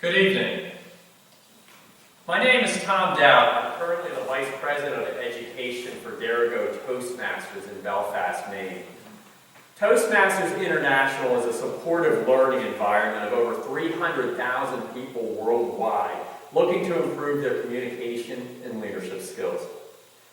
Good evening. My name is Dowd. I'm currently the Vice President of Education for Toastmasters in Belfast, Maine. Toastmasters International is a supportive learning environment of over 300,000 people worldwide looking to improve their communication and leadership skills.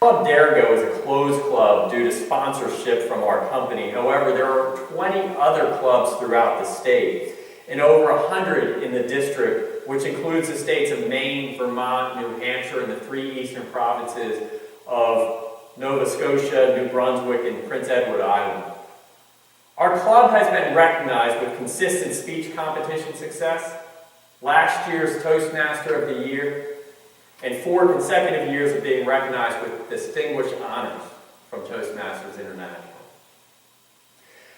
Club Dergo is a closed club due to sponsorship from our company. However, there are 20 other clubs throughout the state and over 100 in the district, which includes the states of Maine, Vermont, New Hampshire, and the 3 eastern provinces of Nova Scotia, New Brunswick, and Prince Edward Island. Our club has been recognized with consistent speech competition success, last year's Toastmaster of the Year, and 4 consecutive years of being recognized with distinguished honors from Toastmasters International.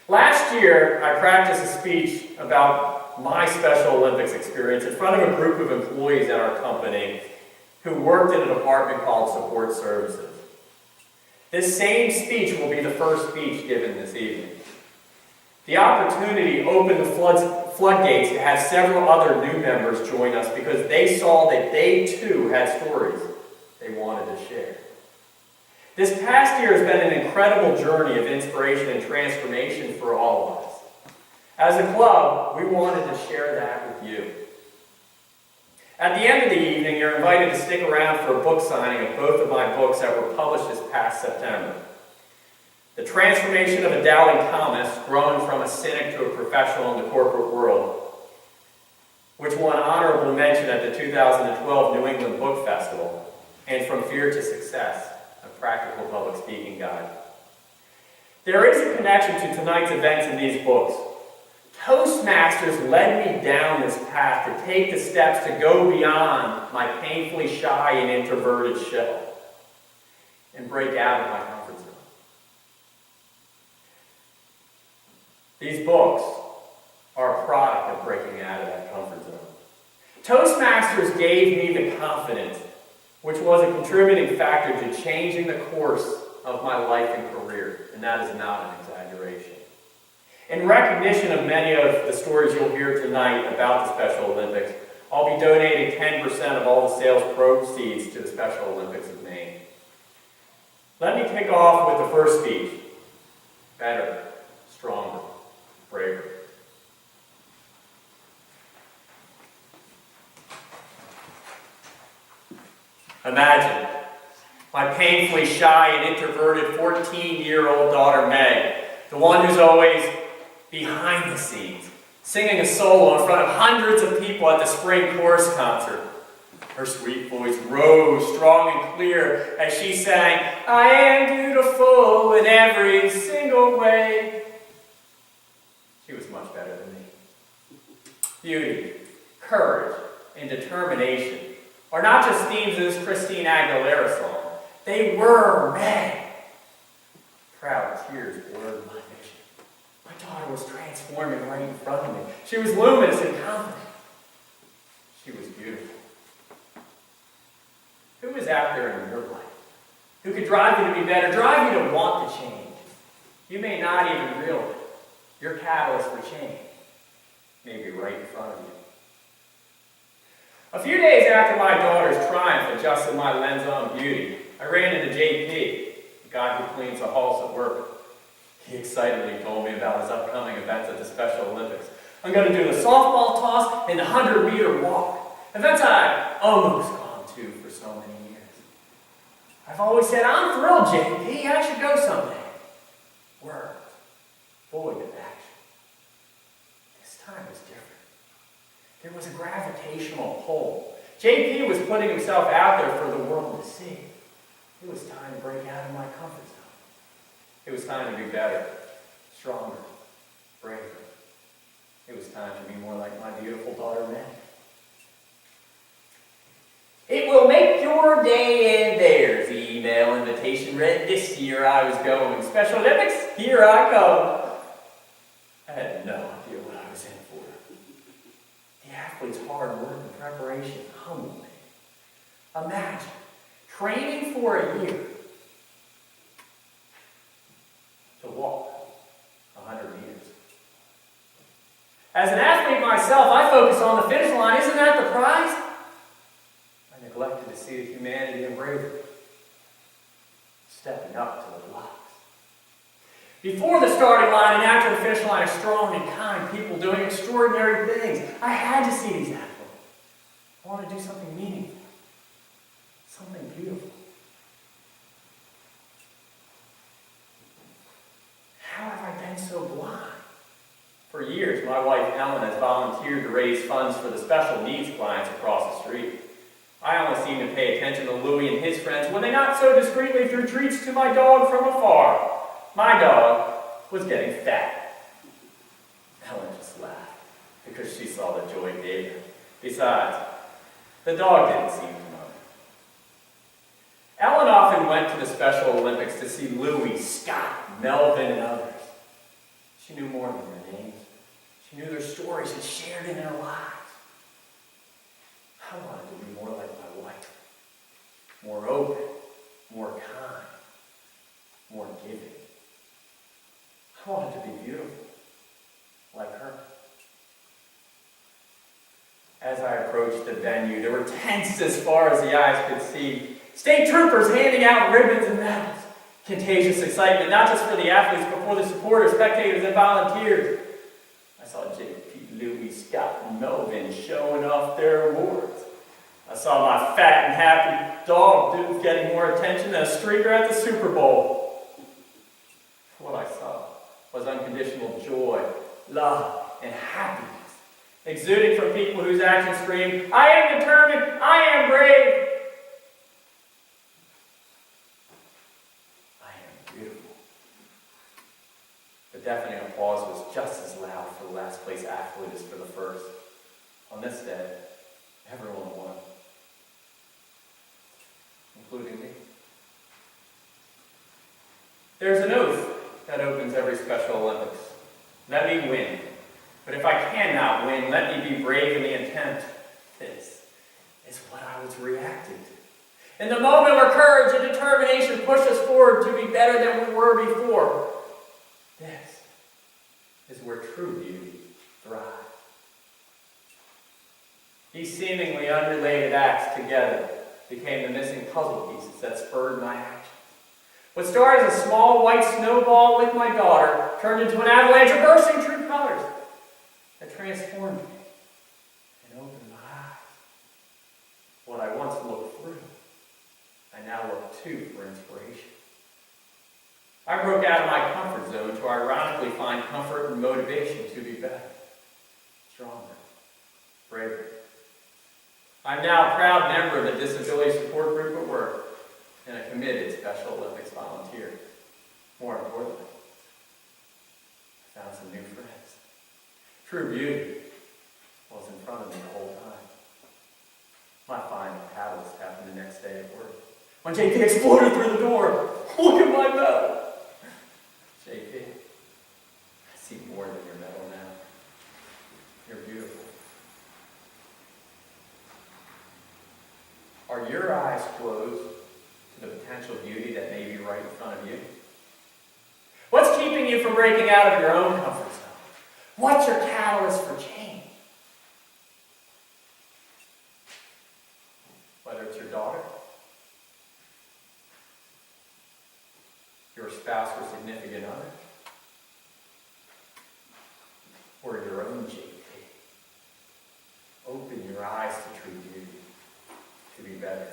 Last year, I practiced a speech about my Special Olympics experience in front of a group of employees at our company who worked in a department called Support Services. This same speech will be the first speech given this evening. The opportunity opened the floodgates to have several other new members join us because they saw that they too had stories they wanted to share. This past year has been an incredible journey of inspiration and transformation for all of us. As a club, we wanted to share that with you. At the end of the evening, you're invited to stick around for a book signing of both of my books that were published this past September. The Transformation of a Doubting Thomas, Growing from a Cynic to a Professional in the Corporate World, which won honorable mention at the 2012 New England Book Festival, and From Fear to Success, a Practical Public Speaking Guide. There is a connection to tonight's events in these books. Toastmasters led me down this path to take the steps to go beyond my painfully shy and introverted shell and break out of my comfort zone. These books are a product of breaking out of that comfort zone. Toastmasters gave me the confidence, which was a contributing factor to changing the course of my life and career, and that is not an exaggeration. In recognition of many of the stories you'll hear tonight about the Special Olympics, I'll be donating 10% of all the sales proceeds to the Special Olympics of Maine. Let me kick off with the first speech. Better, stronger, braver. Imagine my painfully shy and introverted 14-year-old daughter Meg, the one who's always behind the scenes, singing a solo in front of hundreds of people at the spring chorus concert. Her sweet voice rose strong and clear as she sang, "I am beautiful in every single way." She was much better than me. Beauty, courage, and determination are not just themes of this Christine Aguilera song. They were Meg. Proud tears blurred my vision. My daughter was transforming right in front of me. She was luminous and confident. She was beautiful. Who is out there in your life who could drive you to be better, drive you to want to change? You may not even realize your catalyst for change may be right in front of you. A few days after my daughter's triumph adjusted my lens on beauty, I ran into JP, the guy who cleans the halls at work. He excitedly told me about his upcoming events at the Special Olympics. I'm going to do the softball toss and the 100-meter walk. Events I've almost gone to for so many years. I've always said, "I'm thrilled, JP. I should go someday." Words, void of action. This time was different. There was a gravitational pull. JP was putting himself out there for the world to see. It was time to break out of my comfort zone. It was time to be better, stronger, braver. It was time to be more like my beautiful daughter, Meg. "It will make your day and theirs," the email invitation read. "This year I was going. Special Olympics, here I come." I had no idea what I was in for. The athlete's hard work and preparation humbled me. Imagine training for a year to walk 100 meters. As an athlete myself, I focus on the finish line. Isn't that the prize? I neglected to see the humanity and bravery stepping up to the blocks. Before the starting line and after the finish line are strong and kind people doing extraordinary things. I had to see these athletes. I want to do something meaningful, something beautiful. How have I been so blind? For years, my wife Ellen has volunteered to raise funds for the special needs clients across the street. I only seem to pay attention to Louie and his friends when they not so discreetly threw treats to my dog from afar. My dog was getting fat. Ellen just laughed because she saw the joy it gave her. Besides, the dog didn't seem to know. Ellen often went to the Special Olympics to see Louie, Scott, Melvin, and others. She knew more than their names. She knew their stories and shared in their lives. I wanted to be more like my wife. More open, more kind, more giving. I wanted to be beautiful, like her. As I approached the venue, there were tents as far as the eyes could see. State troopers handing out ribbons and medals. Contagious excitement, not just for the athletes, but for the supporters, spectators, and volunteers. I saw JP, Louie, Scott, and Melvin showing off their awards. I saw my fat and happy dog getting more attention than a streaker at the Super Bowl. What I saw was unconditional joy, love, and happiness, exuding from people whose actions screamed, I am determined, I am brave, I am beautiful. The deafening applause was just as loud for the last place athlete as for the first. On this day, everyone won, including me. There's an oath that opens every Special Olympics. Let me win. But if I cannot win, let me be brave in the attempt. This is what I was reacting to. In the moment where courage and determination push us forward to be better than we were before, this is where true beauty thrives. These seemingly unrelated acts together became the missing puzzle pieces that spurred my actions. What started as a small white snowball with my daughter turned into an avalanche of bursting true colors that transformed me and opened my eyes. What I once looked through, I now look to for inspiration. I broke out of my comfort zone to ironically find comfort and motivation to be better, stronger, braver. I'm now a proud member of the Disability Support Group at work and a committed Special Olympics volunteer. More importantly, I found some new friends. True beauty was in front of me the whole time. My final catalyst happened the next day at work. When JP exploded through the door, look at my medal. JP, I see more than your medal now. You're beautiful. Are your eyes closed to the potential beauty that may be right in front of you? What's keeping you from breaking out of your own comfort zone? What's your catalyst for change? Whether it's your daughter, your spouse or significant other, or your own JP, open your eyes to true beauty, to be better,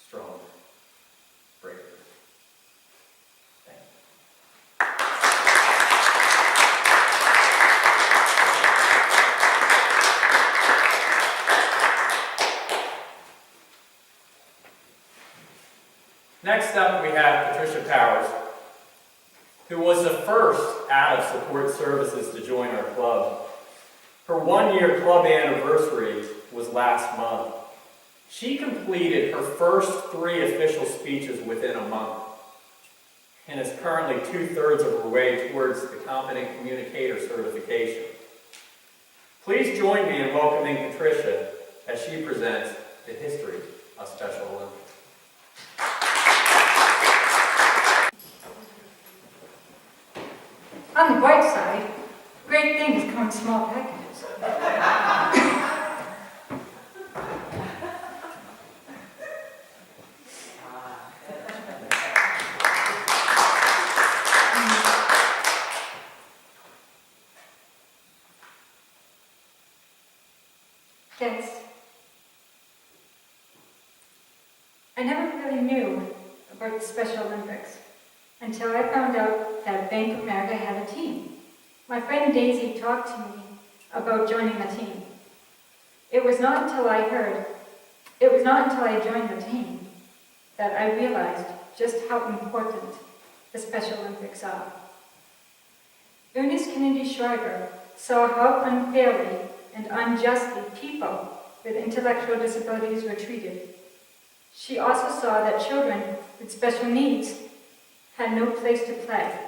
stronger, braver. Thank you. Next up, we have Patricia Powers, who was the first out of support services to join our club. Her one-year club anniversary was last month. She completed her first 3 official speeches within a month and is currently 2/3 of her way towards the Competent Communicator certification. Please join me in welcoming Patricia as she presents the history of Special Olympics. On the bright side, great things come in small packages. Yes. I never really knew about the Special Olympics until I found out that Bank of America had a team. My friend Daisy talked to me about joining the team. It was not until I joined the team that I realized just how important the Special Olympics are. Ernest Kennedy Shriver saw how unfairly and unjustly people with intellectual disabilities were treated. She also saw that children with special needs had no place to play.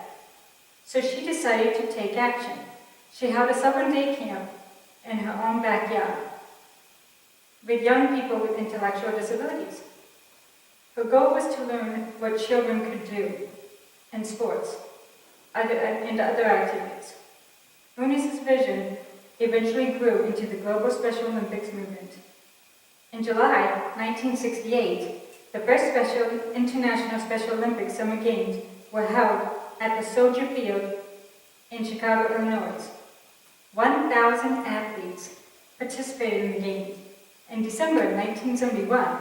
So she decided to take action. She held a summer day camp in her own backyard with young people with intellectual disabilities. Her goal was to learn what children could do in sports and other activities. Ernest's vision eventually grew into the global Special Olympics movement. In July 1968, the first International Special Olympics Summer Games were held at the Soldier Field in Chicago, Illinois. 1,000 athletes participated in the games. In December 1971,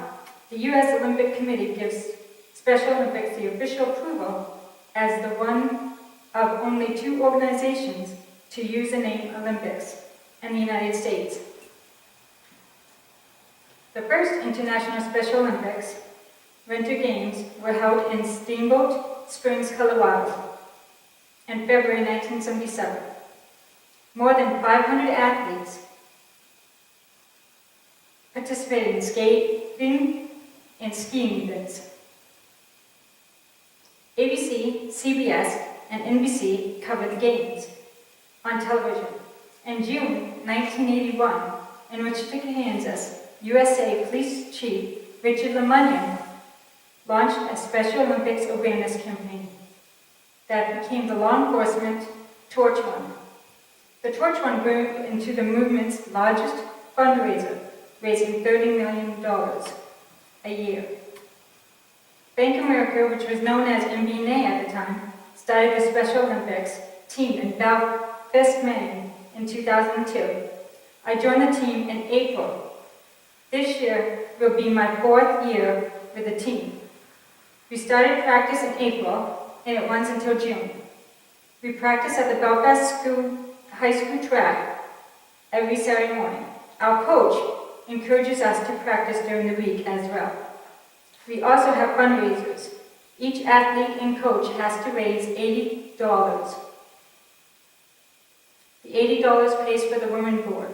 the U.S. Olympic Committee gives Special Olympics the official approval as the one of only 2 organizations to use the name Olympics in the United States. The first International Special Olympics Winter Games were held in Steamboat Springs, Colorado in February 1977. More than 500 athletes participated in skating and skiing events. ABC, CBS, and NBC covered the games on television. In June 1981, in Wichita, Kansas, USA Police Chief Richard LeMunyon launched a Special Olympics awareness campaign that became the law enforcement Torch Run. The Torch Run grew into the movement's largest fundraiser, raising $30 million a year. Bank of America, which was known as MBNA at the time, started the Special Olympics team in Belfast, Maine in 2002. I joined the team in April. This year will be my 4th year with the team. We started practice in April and it runs until June. We practice at the Belfast High School track every Saturday morning. Our coach encourages us to practice during the week as well. We also have fundraisers. Each athlete and coach has to raise $80. The $80 pays for the women's board.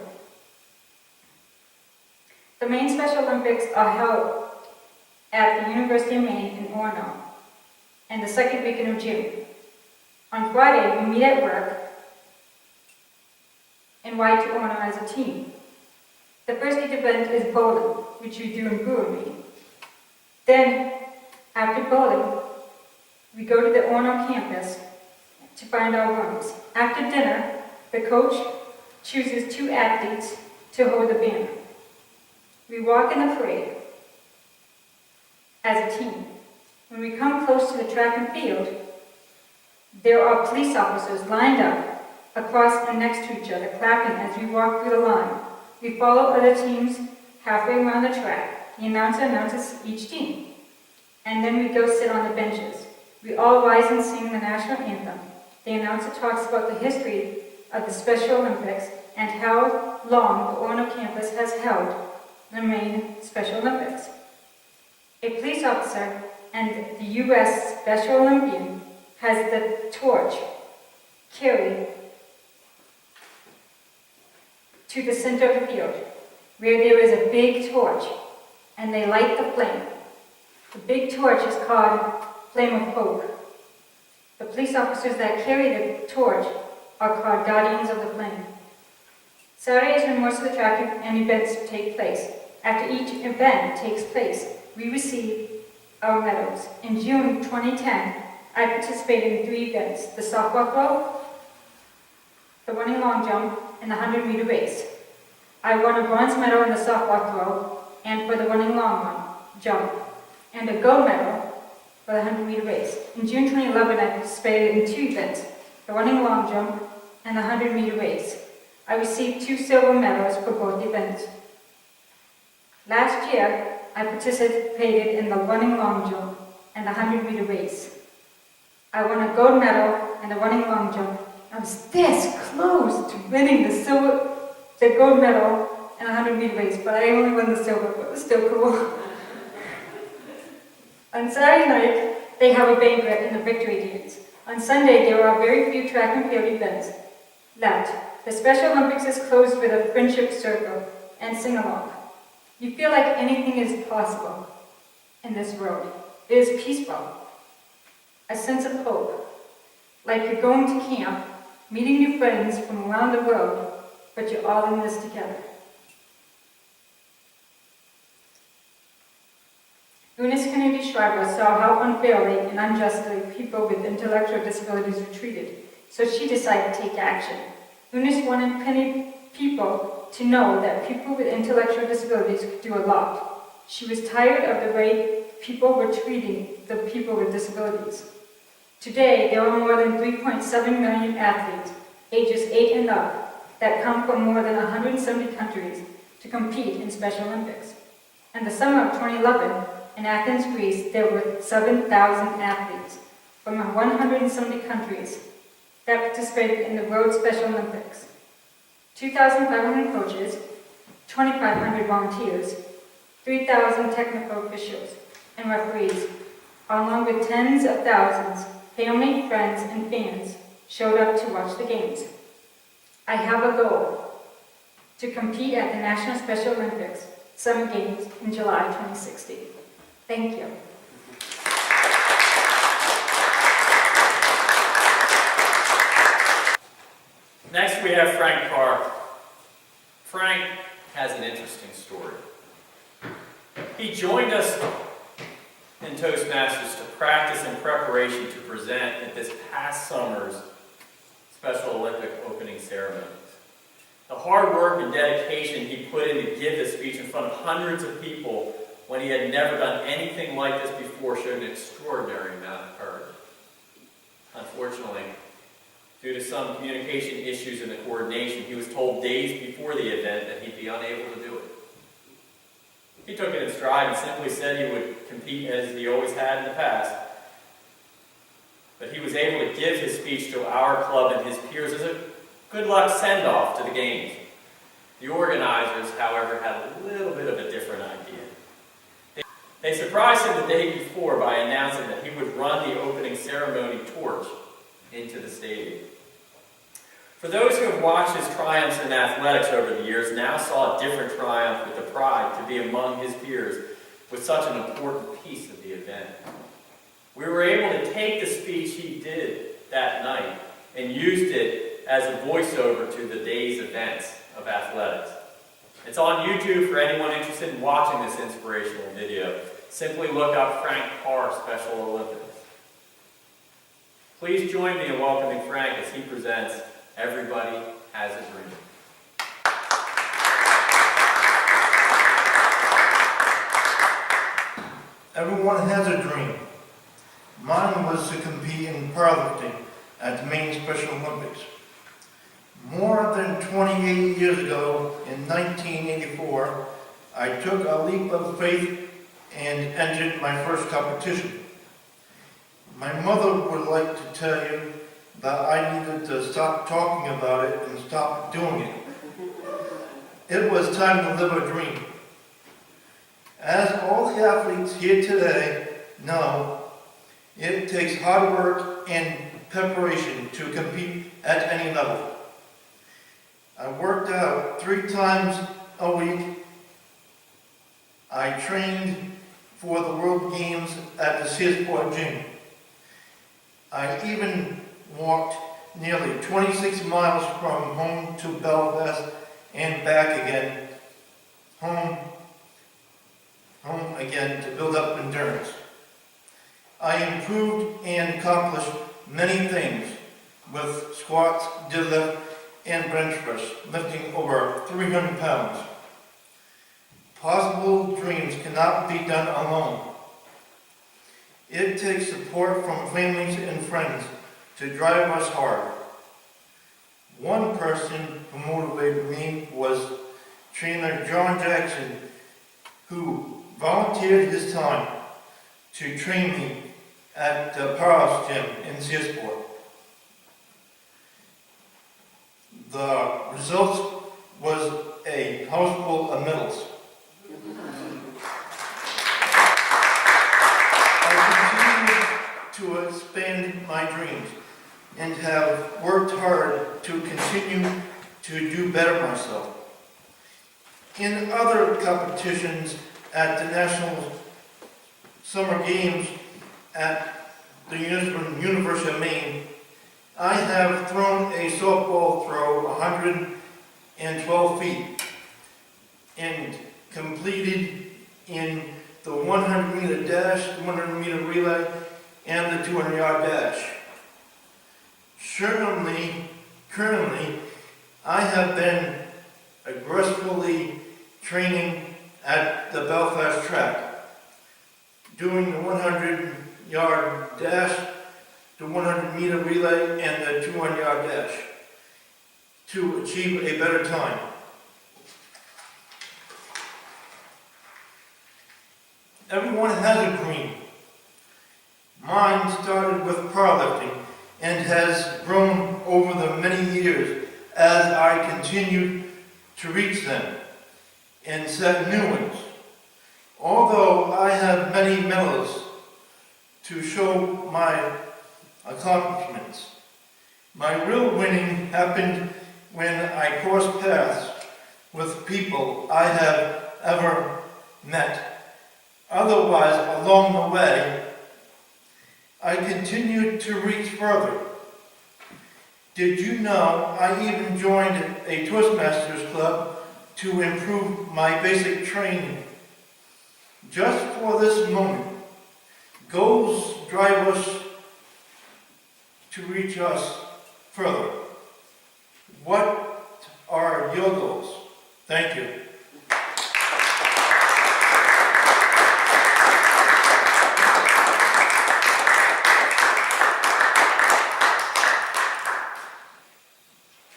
The Maine Special Olympics are held at the University of Maine in Orono and the second weekend of June. On Friday, we meet at work and ride to Orono as a team. The first event is bowling, which we do in brewery. Then, after bowling, we go to the Orono campus to find our rooms. After dinner, the coach chooses 2 athletes to hold the banner. We walk in the parade as a team. When we come close to the track and field, there are police officers lined up across and next to each other, clapping as we walk through the line. We follow other teams halfway around the track. The announcer announces each team. And then we go sit on the benches. We all rise and sing the national anthem. The announcer talks about the history of the Special Olympics and how long the Orono campus has held the Maine Special Olympics. A police officer and the U.S. Special Olympian has the torch carried to the center of the field, where there is a big torch, and they light the flame. The big torch is called Flame of Hope. The police officers that carry the torch are called Guardians of the Flame. Saturday is when most of the track and events take place. After each event takes place, we receive our medals. In June 2010, I participated in 3 events: the softball throw, the running long jump, and the 100-meter race. I won a bronze medal in the softball throw and for the running long jump, and a gold medal for the 100-meter race. In June 2011, I participated in 2 events, the running long jump and the 100-meter race. I received 2 silver medals for both events. Last year, I participated in the running long jump and the 100-meter race. I won a gold medal in the running long jump. I was this close to winning the gold medal in a 100-meter race, but I only won the silver, but it was still cool. On Saturday night, they have a banquet and a victory dance. On Sunday, there are very few track and field events left. The Special Olympics is closed with a friendship circle and sing-along. You feel like anything is possible in this world. It is peaceful, a sense of hope, like you're going to camp, meeting new friends from around the world, but you're all in this together. Eunice Kennedy Shriver saw how unfairly and unjustly people with intellectual disabilities were treated, so she decided to take action. Eunice wanted people to know that people with intellectual disabilities could do a lot. She was tired of the way people were treating the people with disabilities. Today, there are more than 3.7 million athletes, ages 8 and up, that come from more than 170 countries to compete in Special Olympics. In the summer of 2011, in Athens, Greece, there were 7,000 athletes from 170 countries that participated in the World Special Olympics. 2,500 coaches, 2,500 volunteers, 3,000 technical officials and referees, along with tens of thousands, family, friends, and fans, showed up to watch the games. I have a goal: to compete at the National Special Olympics Summer Games in July 2016. Thank you. Next we have Frank Carr. Frank has an interesting story. He joined us in Toastmasters to practice in preparation to present at this past summer's Special Olympic opening ceremonies. The hard work and dedication he put in to give this speech in front of hundreds of people when he had never done anything like this before showed an extraordinary amount of courage. Unfortunately, due to some communication issues in the coordination, he was told days before the event that he'd be unable to do it. He took it in stride and simply said he would compete as he always had in the past. But he was able to give his speech to our club and his peers as a good luck send-off to the games. The organizers, however, had a little bit of a different idea. They surprised him the day before by announcing that he would run the opening ceremony torch into the stadium. For those who have watched his triumphs in athletics over the years, now saw a different triumph with the pride to be among his peers with such an important piece of the event. We were able to take the speech he did that night and used it as a voiceover to the day's events of athletics. It's on YouTube for anyone interested in watching this inspirational video. Simply look up Frank Carr Special Olympics. Please join me in welcoming Frank as he presents Everybody Has a Dream. Everyone has a dream. Mine was to compete in powerlifting at the Maine Special Olympics. More than 28 years ago, in 1984, I took a leap of faith and entered my first competition. My mother would like to tell you that I needed to stop talking about it and stop doing it. It was time to live a dream. As all the athletes here today know, it takes hard work and preparation to compete at any level. I worked out 3 times a week. I trained for the World Games at the Searsport Gym. I even walked nearly 26 miles from home to Belfast and back again, home again to build up endurance. I improved and accomplished many things with squats, deadlift, and bench press, lifting over 300 pounds. Possible dreams cannot be done alone. It takes support from families and friends to drive us hard. One person who motivated me was trainer John Jackson, who volunteered his time to train me at the Powerhouse Gym in Searsport. The results was a house full of medals. I continue to expand my dreams and have worked hard to continue to do better myself. In other competitions at the National Summer Games at the University of Maine, I have thrown a softball throw 112 feet and completed in the 100-meter dash, the 100-meter relay, and the 200-yard dash. Currently, I have been aggressively training at the Belfast track, doing the 100-yard dash, the 100-meter relay, and the 200-yard dash to achieve a better time. Everyone has a dream. Mine started with powerlifting and has grown over the many years as I continued to reach them and set new ones. Although I have many medals to show my accomplishments, my real winning happened when I crossed paths with people I have ever met. Otherwise, along the way, I continued to reach further. Did you know I even joined a Toastmasters club to improve my basic training? Just for this moment, goals drive us to reach us further. What are your goals? Thank you.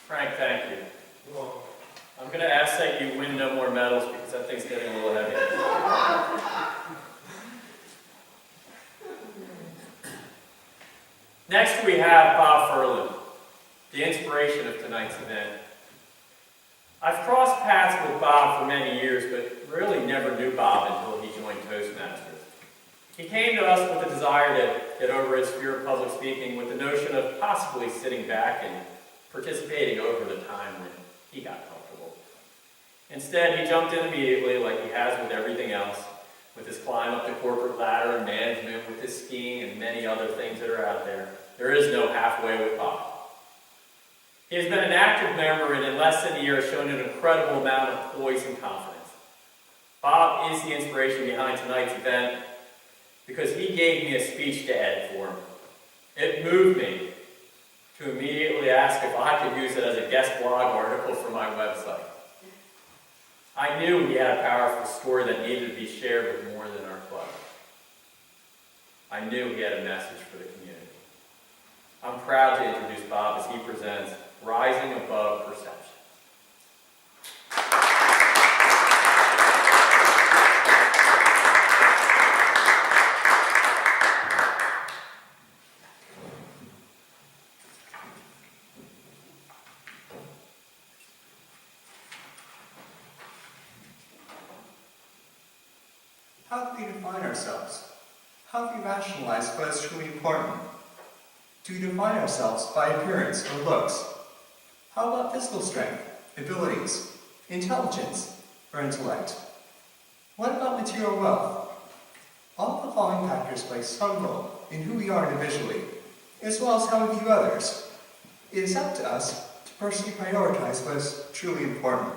Frank, thank you. I'm going to ask that you win no more medals because that thing's getting a little heavy. Next we have Bob Perlu, the inspiration of tonight's event. I've crossed paths with Bob for many years, but really never knew Bob until he joined Toastmasters. He came to us with a desire to get over his fear of public speaking with the notion of possibly sitting back and participating over the time when he got comfortable. Instead, he jumped in immediately, like he has with everything else, with his climb up the corporate ladder and management, with his skiing and many other things that are out there. There is no halfway with Bob. He has been an active member and in less than a year has shown an incredible amount of poise and confidence. Bob is the inspiration behind tonight's event because he gave me a speech to edit for him. It moved me to immediately ask if I could use it as a guest blog article for my website. I knew he had a powerful story that needed to be shared with more than our club. I knew he had a message for the community. I'm proud to introduce Bob as he presents Rising Above Perception. How do we define ourselves? How do we rationalize what is truly important? Do we define ourselves by appearance or looks? How about physical strength, abilities, intelligence, or intellect? What about material wealth? All the following factors play some role in who we are individually, as well as how we view others. It is up to us to personally prioritize what is truly important.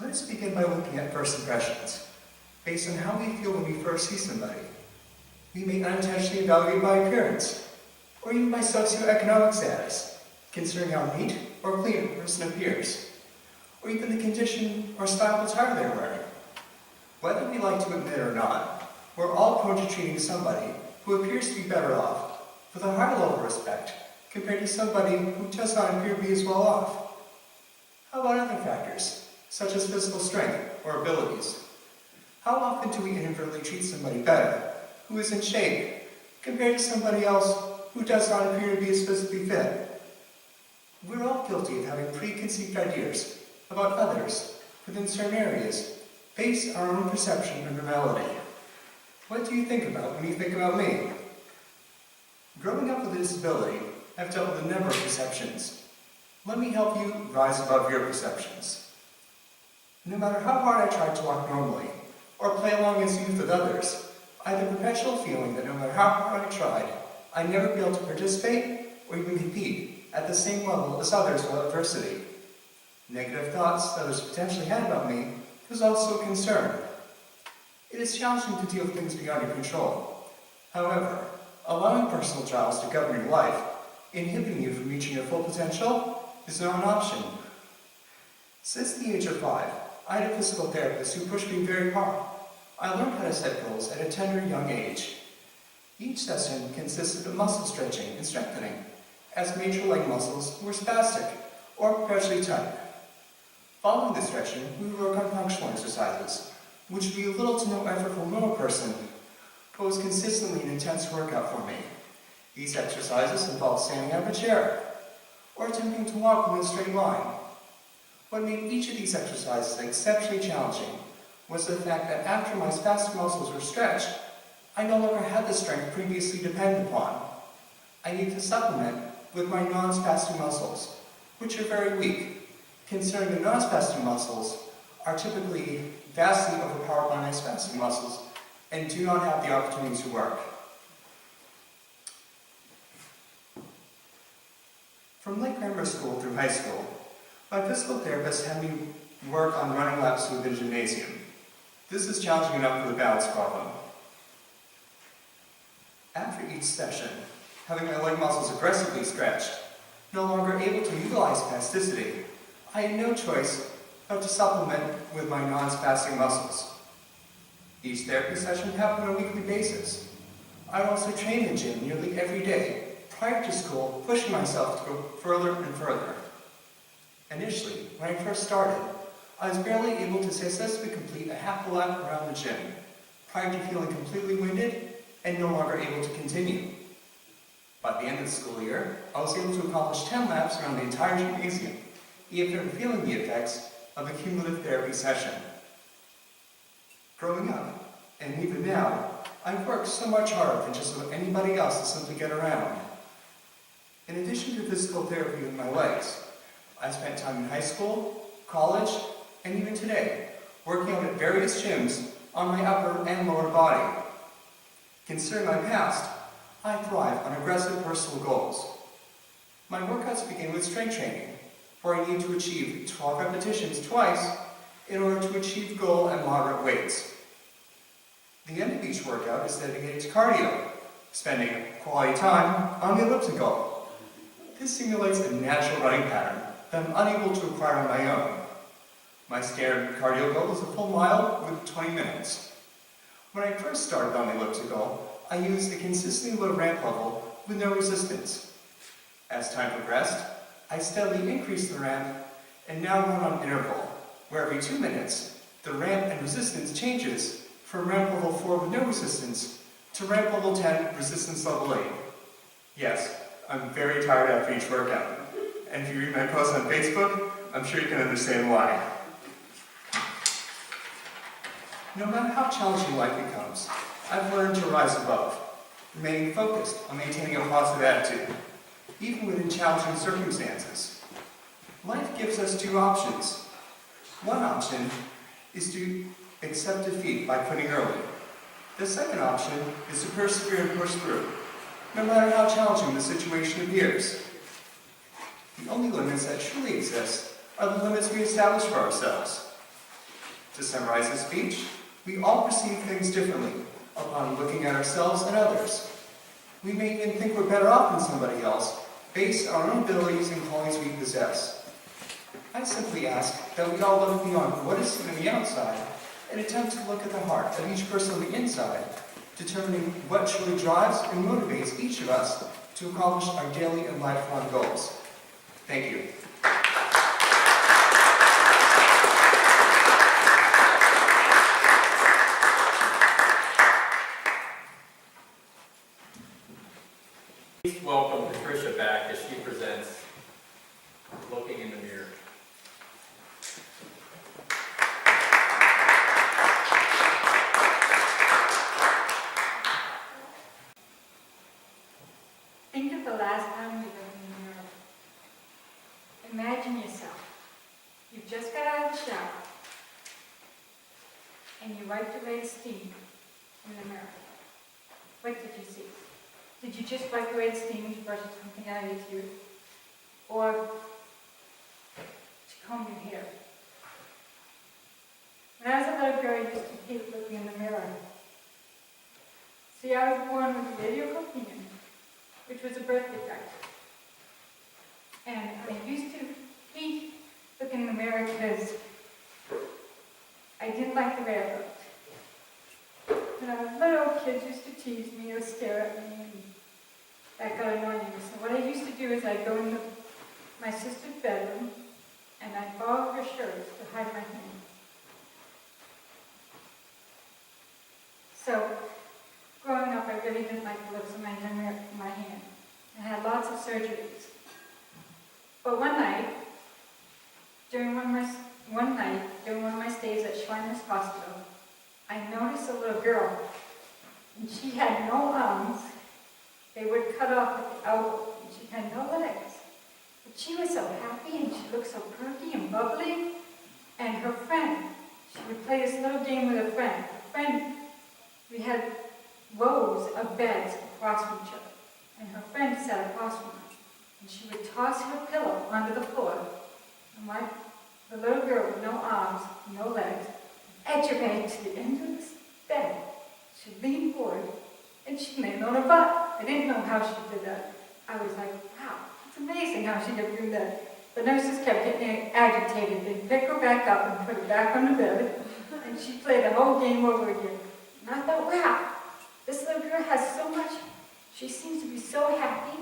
Let us begin by looking at first impressions. Based on how we feel when we first see somebody, we may unintentionally evaluate by appearance, or even by socioeconomic status, considering how neat or clean a person appears, or even the condition or style of attire they're wearing. Whether we like to admit it or not, we're all prone to treating somebody who appears to be better off with a higher level of respect compared to somebody who does not appear to be as well off. How about other factors, such as physical strength or abilities? How often do we inadvertently treat somebody better, who is in shape, compared to somebody else who does not appear to be as physically fit? We're all guilty of having preconceived ideas about others within certain areas, based on our own perception of normality. What do you think about when you think about me? Growing up with a disability, I've dealt with a number of perceptions. Let me help you rise above your perceptions. No matter how hard I tried to walk normally, or play along as youth with others, I had the perpetual feeling that no matter how hard I tried, I'd never be able to participate or even compete at the same level as others without adversity. Negative thoughts that others potentially had about me was also a concern. It is challenging to deal with things beyond your control. However, allowing personal trials to govern your life, inhibiting you from reaching your full potential, is not an option. Since the age of 5, I had a physical therapist who pushed me very hard. I learned how to set goals at a tender young age. Each session consisted of muscle stretching and strengthening, as major leg muscles were spastic or perpetually tight. Following the stretching, we would work on functional exercises, which would be little to no effort for a normal person, but was consistently an intense workout for me. These exercises involved standing up in a chair, or attempting to walk in a straight line. What made each of these exercises exceptionally challenging was the fact that after my spastic muscles were stretched, I no longer had the strength previously depended upon. I needed to supplement with my non-spastic muscles, which are very weak, considering the non-spastic muscles are typically vastly overpowered by my spastic muscles and do not have the opportunity to work. From late grammar school through high school, my physical therapist had me work on running laps within the gymnasium. This is challenging enough for the balance problem. After each session, having my leg muscles aggressively stretched, no longer able to utilize spasticity, I had no choice but to supplement with my non-spastic muscles. Each therapy session happened on a weekly basis. I would also train in the gym nearly every day, prior to school, pushing myself to go further and further. Initially, when I first started, I was barely able to successfully complete a half a lap around the gym, prior to feeling completely winded and no longer able to continue. By the end of the school year, I was able to accomplish 10 laps around the entire gymnasium, even feeling the effects of a cumulative therapy session. Growing up, and even now, I've worked so much harder than just about anybody else to simply get around. In addition to physical therapy with my legs, I spent time in high school, college, and even today, working out at various gyms on my upper and lower body. Considering my past, I thrive on aggressive personal goals. My workouts begin with strength training, where I need to achieve 12 repetitions twice in order to achieve goal at moderate weights. The end of each workout is dedicated to cardio, spending quality time on the elliptical. This simulates a natural running pattern that I'm unable to acquire on my own. My standard cardio goal is a full mile within 20 minutes. When I first started on the elliptical, I used a consistently low ramp level with no resistance. As time progressed, I steadily increased the ramp and now run on interval, where every 2 minutes, the ramp and resistance changes from ramp level 4 with no resistance to ramp level 10, resistance level 8. Yes, I'm very tired after each workout. And if you read my posts on Facebook, I'm sure you can understand why. No matter how challenging life becomes, I've learned to rise above, remaining focused on maintaining a positive attitude, even within challenging circumstances. Life gives us two options. One option is to accept defeat by quitting early. The second option is to persevere and push through, no matter how challenging the situation appears. The only limits that truly exist are the limits we establish for ourselves. To summarize this speech, we all perceive things differently upon looking at ourselves and others. We may even think we're better off than somebody else based on our own abilities and qualities we possess. I simply ask that we all look beyond what is seen on the outside and attempt to look at the heart of each person on the inside, determining what truly drives and motivates each of us to accomplish our daily and lifelong goals. Thank you. Please welcome Patricia back as she presents Looking in the Mirror. Think of the last time you looked in the mirror. Imagine yourself. You've just got out of the shower and you wiped away the steam in the mirror. What did you see? Did you just wipe away the steam and brush something out of your teeth? Or did you comb your hair? When I was a little girl, I used to hate looking in the mirror. See, I was born with a radiocopenia, which was a birth defect. And I used to hate looking in the mirror because I didn't like the way I looked. When I was little, kids used to tease me or stare at me, and that got annoying. So what I used to do is I'd go into my sister's bedroom, and I'd borrow her shirts to hide my hand. So, growing up, I really didn't like the looks of my hand. I had lots of surgeries. But one night, during one of my stays at Shriners Hospital, I noticed a little girl, and she had no arms. They would cut off at the elbow, and she had no legs. But she was so happy, and she looked so perky and bubbly. And her friend, she would play this little game with her friend. We had rows of beds across from each other, and her friend sat across from her. And she would toss her pillow onto the floor, and the little girl with no arms, no legs, edge her bed to the end of this bed. She'd lean forward, and she'd land on her butt. I didn't know how she did that. I was like, wow, it's amazing how she could do that. The nurses kept getting agitated. They'd pick her back up and put her back on the bed, and she'd play the whole game over again. And I thought, wow, this little girl has so much. She seems to be so happy,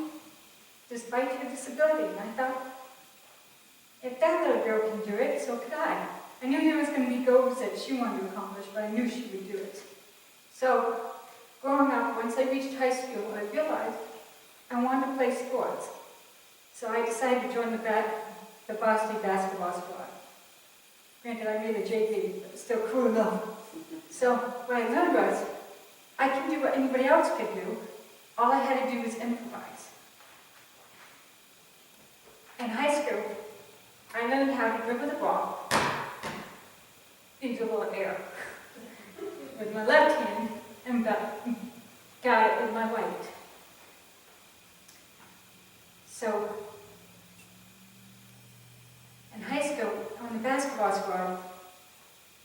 despite her disability. And I thought, if that little girl can do it, so could I. I knew there was going to be goals that she wanted to accomplish, but I knew she would do it. So, growing up, once I reached high school, I realized I wanted to play sports. So I decided to join the varsity basketball squad. Granted, I made a JV, but it's still cool enough. So what I learned was, I can do what anybody else could do. All I had to do was improvise. In high school, I learned how to dribble the ball into a little air with my left hand and got it with my right. So, in high school, on the basketball squad,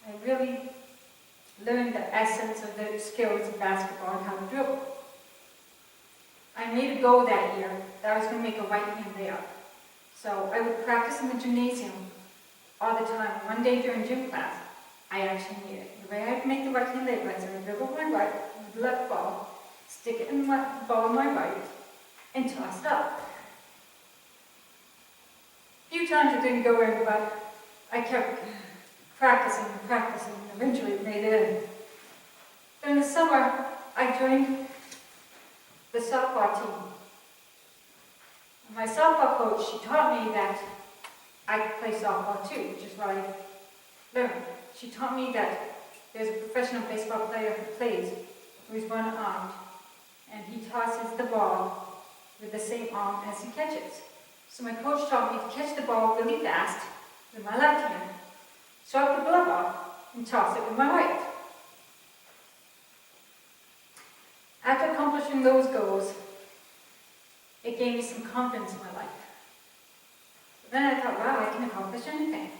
I really learned the essence of the skills of basketball and how to dribble. I made a goal that year that I was going to make a right hand layup. So I would practice in the gymnasium all the time. One day during gym class, I actually made it. The way I had to make the right hand layup was I would dribble my right with the left ball, stick it in the ball in my right, and toss it up. A few times it didn't go in, but I kept practicing and practicing, and eventually it made it in. During the summer, I joined the softball team. My softball coach, she taught me that I could play softball too, which is what I learned. She taught me that there's a professional baseball player who plays, who's one-armed, and he tosses the ball with the same arm as he catches. So my coach taught me to catch the ball really fast with my left hand, swipe the glove off, and toss it with my right. After accomplishing those goals, it gave me some confidence in my life. But then I thought, wow, I can accomplish anything.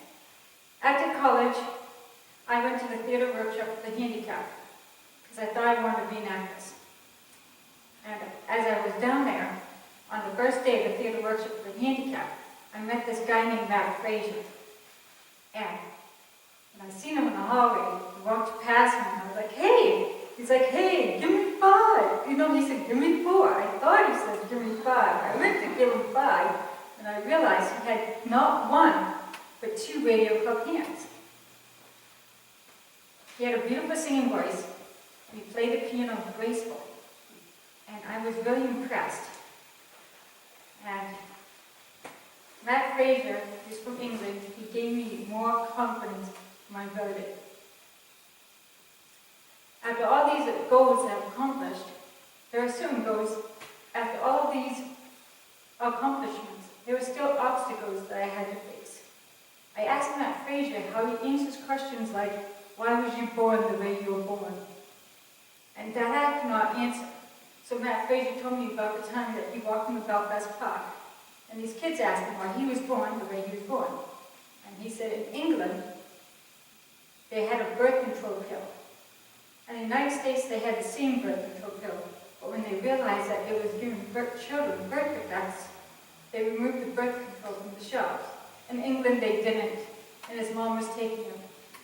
After college, I went to the theater workshop for the handicapped, because I thought I wanted to be an actress. And as I was down there, on the first day of the theater workshop for the handicapped, I met this guy named Matt Frazier. And when I seen him in the hallway, he walked past me, and I was like, hey! He's like, hey, give me 5. You know, he said, give me 4. I thought he said, give me 5. I went to give him 5, and I realized he had not 1, but 2 radio club hands. He had a beautiful singing voice, and he played the piano gracefully. And I was really impressed. And Matt Fraser, who's from England, he gave me more confidence in my ability. After all these goals I've accomplished, there are certain goals, after all of these accomplishments, there were still obstacles that I had to face. I asked Matt Fraser how he answers questions like, why was you born the way you were born? And that I cannot answer. So Matt Fraser told me about the time that he walked in the Belfast Park, and these kids asked him why he was born the way he was born. And he said in England, they had a birth control pill. And in the United States, they had the same birth control pill. But when they realized that it was giving children birth defects, they removed the birth control from the shelves. In England, they didn't, and his mom was taking him.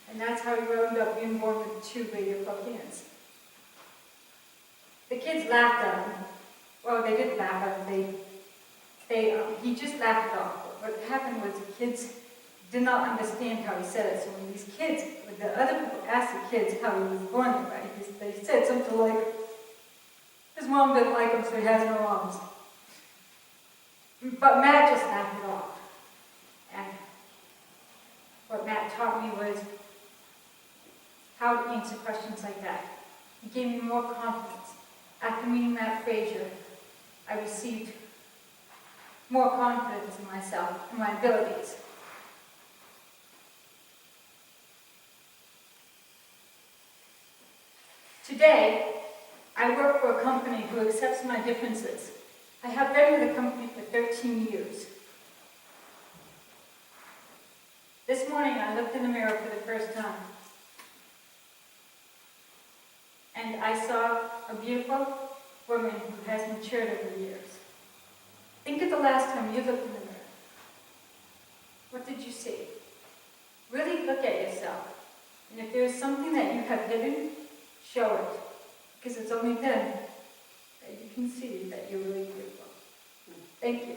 And that's how he wound up being born with 2 radio-plugged hands. The kids laughed at him. Well, they didn't laugh at him. He just laughed it off. But what happened was the kids did not understand how he said it. So when these kids, when the other people asked the kids how he was born that way, they said something like, his mom didn't like him, so he has no arms. But Matt just laughed it off. And what Matt taught me was how to answer questions like that. He gave me more confidence. After meeting Matt Fraser, I received more confidence in myself and my abilities. Today, I work for a company who accepts my differences. I have been with the company for 13 years. This morning, I looked in the mirror for the first time. And I saw a beautiful woman who has matured over the years. Think of the last time you looked in the mirror. What did you see? Really look at yourself. And if there is something that you have hidden, show it. Because it's only then that you can see that you're really beautiful. Thank you.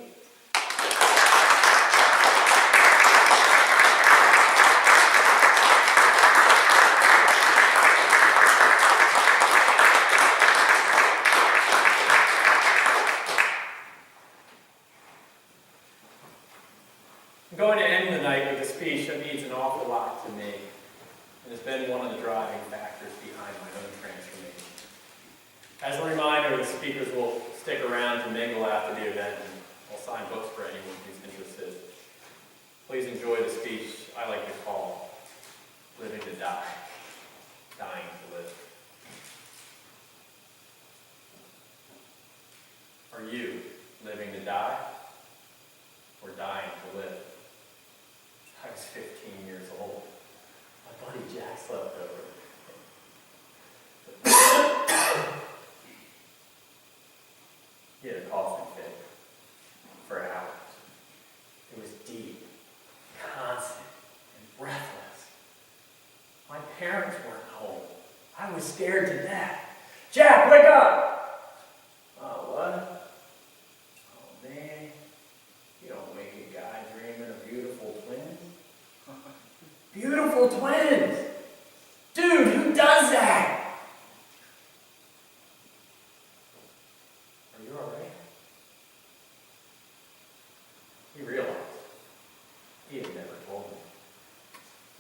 I'm going to end the night with a speech that means an awful lot to me and has been one of the driving factors behind my own transformation. As a reminder, the speakers will stick around to mingle after the event, and I'll sign books for anyone who's interested. Please enjoy the speech I like to call Living to Die, Dying to Live. Are you living to die or dying to live? I was 15 years old. My buddy Jack slept over. He had a coughing fit for hours. It was deep, constant, and breathless. My parents weren't home. I was scared to death. Jack, wake up! Oh, what? Oh, man. You don't make a guy dreaming of beautiful twins. Beautiful twins! Dude, who does that? Are you alright? He realized he had never told me.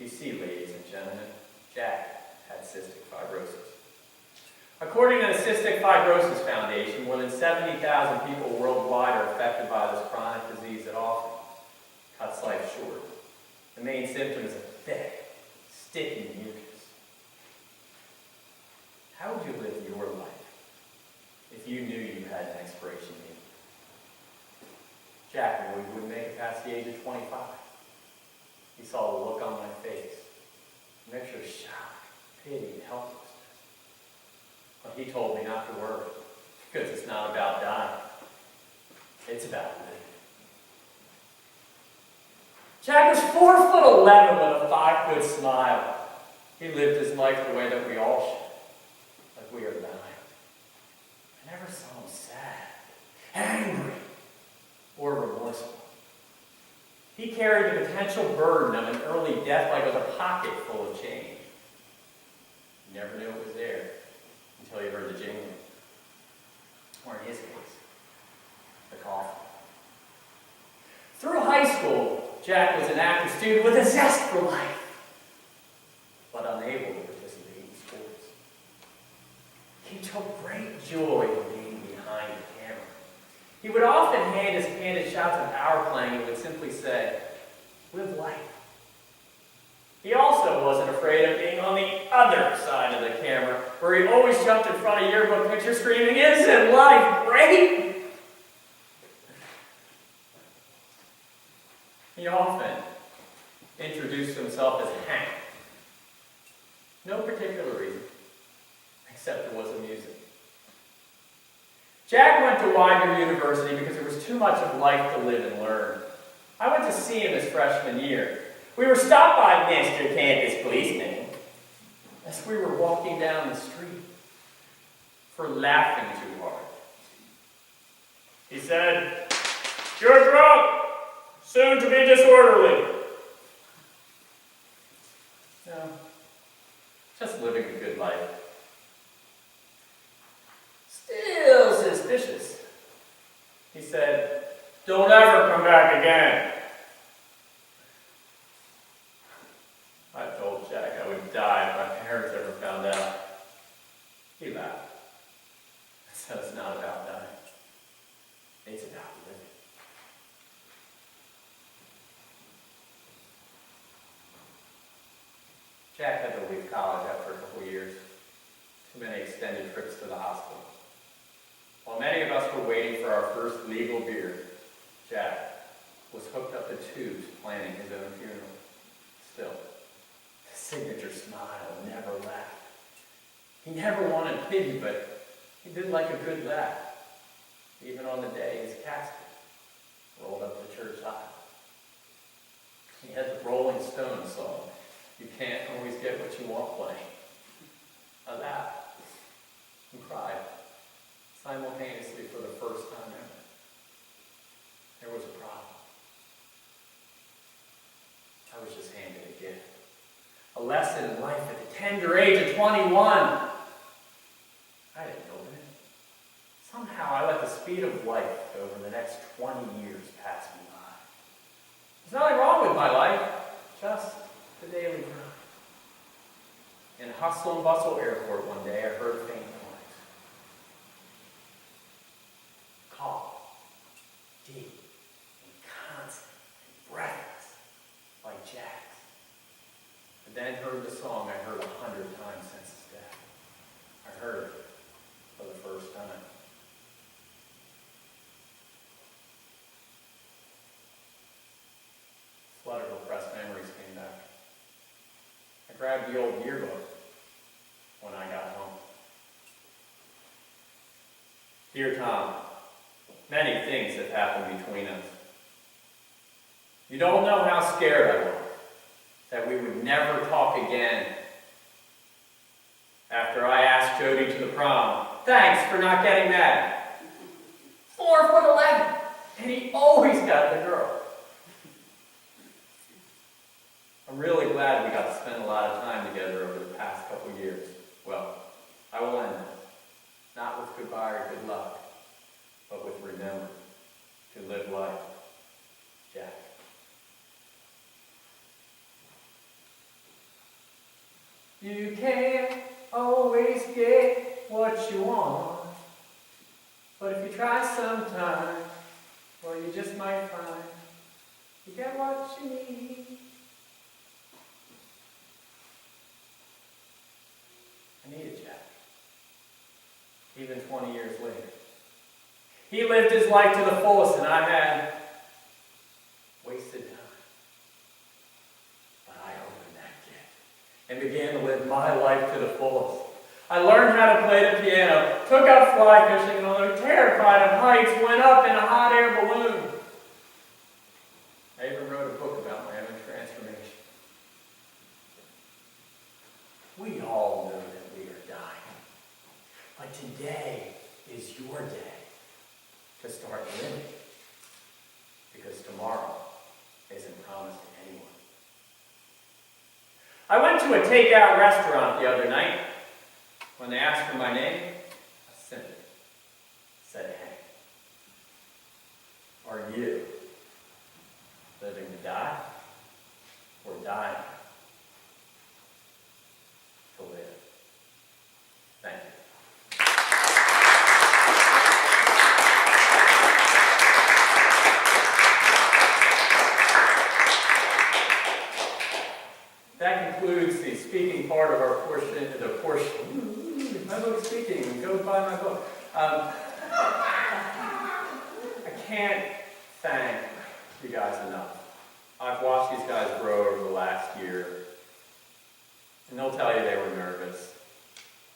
You see, ladies and gentlemen, Jack had cystic fibrosis. According to the Cystic Fibrosis Foundation, more than 70,000 people worldwide are affected by this chronic disease that often cuts life short. The main symptom is a thick, sticky mucus. How would you live your life if you knew you had an expiration date? Jack knew he wouldn't make it past the age of 25. He saw the look on my face, a mixture of shock, pity, and helplessness. But he told me not to worry, because it's not about dying. It's about living. Jack was 4'11" with a 5-foot smile. He lived his life the way that we all should, like we are dying. I never saw him sad, angry, or remorseful. He carried the potential burden of an early death like it was a pocket full of change. You never knew it was there until you heard the jingling. Or in his case, the coffin. high school, Jack was an active student with a zest for life, but unable to participate in sports. He took great joy in being behind the camera. He would often hand his candid shots of power playing and would simply say, "Live life." He also wasn't afraid of being on the other side of the camera, where he always jumped in front of yearbook pictures screaming, "Isn't life great?" He often introduced himself as Hank. No particular reason, except it was amusing. Jack went to Widener University because there was too much of life to live and learn. I went to see him his freshman year. We were stopped by Mr. Campus Policeman as we were walking down the street for laughing too hard. He said, "You're drunk, soon to be disorderly." No, just living a good life. Still suspicious. He said, "Don't ever come back again." I told Jack I would die if my parents ever found out. He laughed. I said, "It's not about dying. It's about living." Jack had to leave college after a couple years. Too many extended trips to the hospital. While many of us were waiting for our first legal beer, Jack was hooked up to tubes planning his own funeral. Still, the signature smile never left. He never wanted pity, but he did like a good laugh, even on the day his casket rolled up the church aisle. He had the Rolling Stones song, "You Can't Always Get What You Want" playing. I laughed and cried simultaneously for the first time ever. There was a problem. I was just handed a gift. A lesson in life at the tender age of 21. I didn't open it. Somehow I let the speed of life over the next 20 years pass me by. There's nothing wrong with my life, just the daily grind. In Hustle and Bustle Airport one day, I heard a faint noise. Calm, deep, and constant, and breathless, like Jack's. I then heard the song I heard 100 times since his death. I heard it for the first time. A flood of repressed memories came back. I grabbed the old yearbook when I got home. "Dear Tom, many things have happened between us. You don't know how scared I was that we would never talk again. After I asked Jody to the prom, thanks for not getting mad. 4'11", and he always got the girl. I'm really glad we got to spend a lot of time together over the past couple years. Well, I will end this, not with goodbye or good luck, but with remember to live life. Jack." You can't always get what you want, but if you try sometime, well, you just might find you get what you need. I needed Jack, even 20 years later. He lived his life to the fullest, and I had wasted time. But I opened that gift and began to live my life to the fullest. I learned how to play the piano, took up fly fishing, and although terrified of heights, went up in a hot air balloon. I even wrote a book about my own transformation. We all know that we are dying, but today is your day to start living, because tomorrow isn't promised to anyone. I went to a takeout restaurant the other night. When they asked for my name, I simply said, "Hank." Are you living to die, or dying to live. Thank you. That concludes the speaking part of our portion. My book speaking. Go buy my book. I can't thank you guys enough. I've watched these guys grow over the last year, and they'll tell you they were nervous.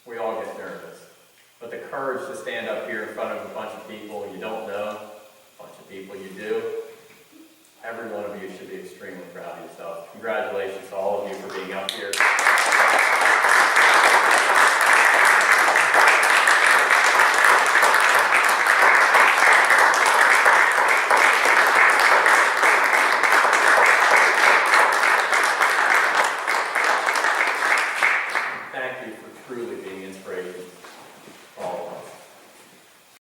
We all get nervous. But the courage to stand up here in front of a bunch of people you don't know, a bunch of people you do, every one of you should be extremely proud of yourself. Congratulations to all of you for being up here.